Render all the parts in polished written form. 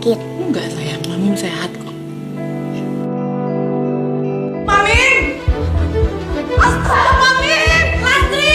sakit? Enggak sayang, Mamim sehat kok. Mamim! Astaga Mamim! Lastri!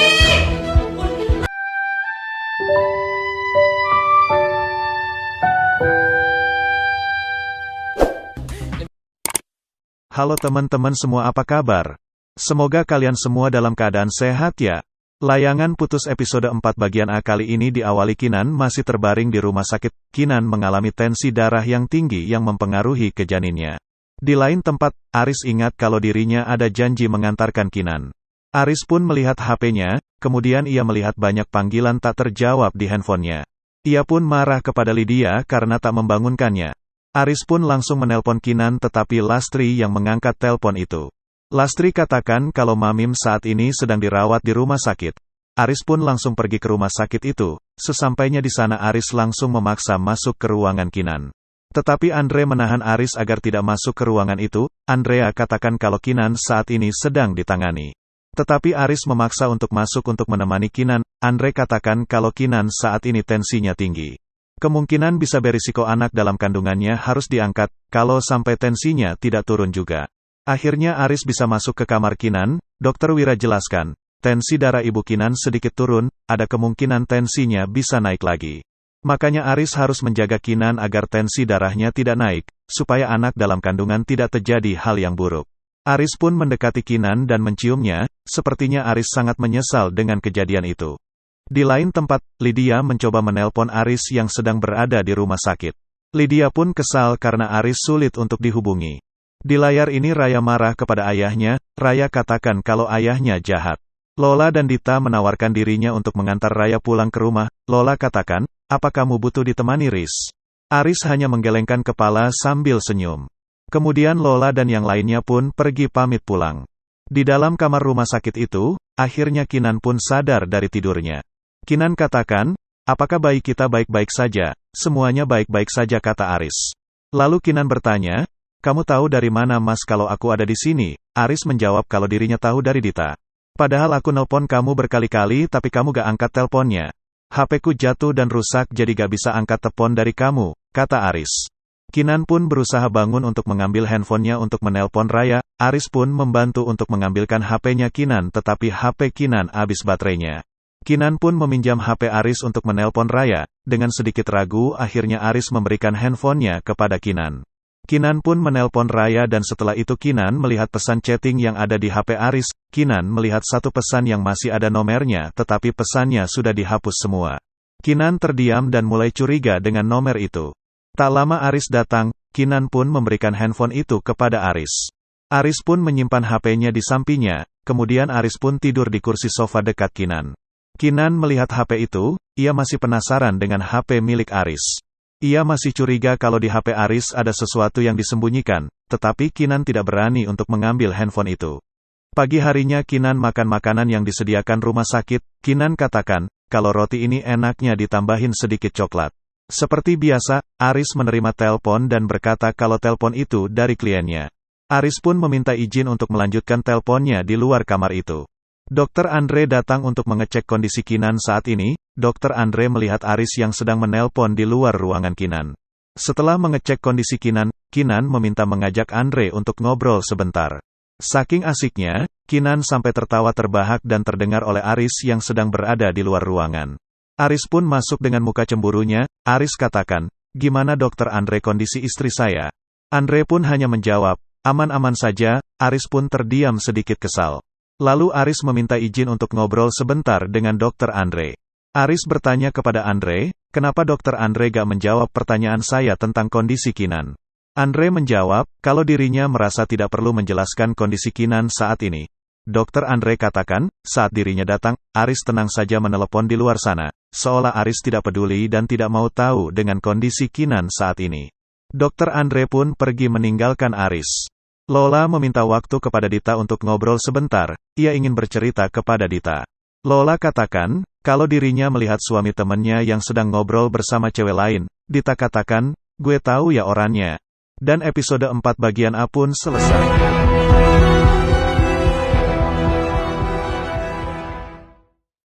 Halo teman-teman semua, apa kabar? Semoga kalian semua dalam keadaan sehat ya. Layangan putus episode 4 bagian A kali ini diawali Kinan masih terbaring di rumah sakit. Kinan mengalami tensi darah yang tinggi yang mempengaruhi ke janinnya. Di lain tempat, Aris ingat kalau dirinya ada janji mengantarkan Kinan. Aris pun melihat HP-nya, kemudian ia melihat banyak panggilan tak terjawab di handphonenya. Ia pun marah kepada Lydia karena tak membangunkannya. Aris pun langsung menelpon Kinan tetapi Lastri yang mengangkat telepon itu. Lastri katakan kalau Mamim saat ini sedang dirawat di rumah sakit. Aris pun langsung pergi ke rumah sakit itu. Sesampainya di sana Aris langsung memaksa masuk ke ruangan Kinan. Tetapi Andre menahan Aris agar tidak masuk ke ruangan itu. Andrea katakan kalau Kinan saat ini sedang ditangani. Tetapi Aris memaksa untuk masuk untuk menemani Kinan. Andre katakan kalau Kinan saat ini tensinya tinggi. Kemungkinan bisa berisiko anak dalam kandungannya harus diangkat, kalau sampai tensinya tidak turun juga. Akhirnya Aris bisa masuk ke kamar Kinan. Dokter Wira jelaskan, tensi darah ibu Kinan sedikit turun, ada kemungkinan tensinya bisa naik lagi. Makanya Aris harus menjaga Kinan agar tensi darahnya tidak naik, supaya anak dalam kandungan tidak terjadi hal yang buruk. Aris pun mendekati Kinan dan menciumnya, sepertinya Aris sangat menyesal dengan kejadian itu. Di lain tempat, Lydia mencoba menelpon Aris yang sedang berada di rumah sakit. Lydia pun kesal karena Aris sulit untuk dihubungi. Di layar ini Raya marah kepada ayahnya. Raya katakan kalau ayahnya jahat. Lola dan Dita menawarkan dirinya untuk mengantar Raya pulang ke rumah. Lola katakan, apa kamu butuh ditemani Riz? Aris hanya menggelengkan kepala sambil senyum. Kemudian Lola dan yang lainnya pun pergi pamit pulang. Di dalam kamar rumah sakit itu, akhirnya Kinan pun sadar dari tidurnya. Kinan katakan, apakah bayi kita baik-baik saja? Semuanya baik-baik saja, kata Aris. Lalu Kinan bertanya, kamu tahu dari mana Mas kalau aku ada di sini? Aris menjawab kalau dirinya tahu dari Dita. Padahal aku nelpon kamu berkali-kali tapi kamu gak angkat teleponnya. HP-ku jatuh dan rusak jadi gak bisa angkat telepon dari kamu, kata Aris. Kinan pun berusaha bangun untuk mengambil handphonenya untuk menelpon Raya. Aris pun membantu untuk mengambilkan HP-nya Kinan tetapi HP Kinan habis baterainya. Kinan pun meminjam HP Aris untuk menelpon Raya. Dengan sedikit ragu akhirnya Aris memberikan handphonenya kepada Kinan. Kinan pun menelpon Raya dan setelah itu Kinan melihat pesan chatting yang ada di HP Aris. Kinan melihat satu pesan yang masih ada nomornya tetapi pesannya sudah dihapus semua. Kinan terdiam dan mulai curiga dengan nomor itu. Tak lama Aris datang, Kinan pun memberikan handphone itu kepada Aris. Aris pun menyimpan HP-nya di sampingnya, kemudian Aris pun tidur di kursi sofa dekat Kinan. Kinan melihat HP itu, ia masih penasaran dengan HP milik Aris. Ia masih curiga kalau di HP Aris ada sesuatu yang disembunyikan, tetapi Kinan tidak berani untuk mengambil handphone itu. Pagi harinya Kinan makan makanan yang disediakan rumah sakit. Kinan katakan, kalau roti ini enaknya ditambahin sedikit coklat. Seperti biasa, Aris menerima telepon dan berkata kalau telepon itu dari kliennya. Aris pun meminta izin untuk melanjutkan teleponnya di luar kamar itu. Dokter Andre datang untuk mengecek kondisi Kinan saat ini. Dokter Andre melihat Aris yang sedang menelpon di luar ruangan Kinan. Setelah mengecek kondisi Kinan, Kinan meminta mengajak Andre untuk ngobrol sebentar. Saking asiknya, Kinan sampai tertawa terbahak dan terdengar oleh Aris yang sedang berada di luar ruangan. Aris pun masuk dengan muka cemburunya. Aris katakan, gimana dokter Andre kondisi istri saya? Andre pun hanya menjawab, aman-aman saja. Aris pun terdiam sedikit kesal. Lalu Aris meminta izin untuk ngobrol sebentar dengan dokter Andre. Aris bertanya kepada Andre, kenapa dokter Andre gak menjawab pertanyaan saya tentang kondisi Kinan? Andre menjawab, kalau dirinya merasa tidak perlu menjelaskan kondisi Kinan saat ini. Dokter Andre katakan, saat dirinya datang, Aris tenang saja menelepon di luar sana, seolah Aris tidak peduli dan tidak mau tahu dengan kondisi Kinan saat ini. Dokter Andre pun pergi meninggalkan Aris. Lola meminta waktu kepada Dita untuk ngobrol sebentar. Ia ingin bercerita kepada Dita. Lola katakan, kalau dirinya melihat suami temannya yang sedang ngobrol bersama cewek lain. Dita katakan, gue tahu ya orangnya. Dan episode 4 bagian A pun selesai.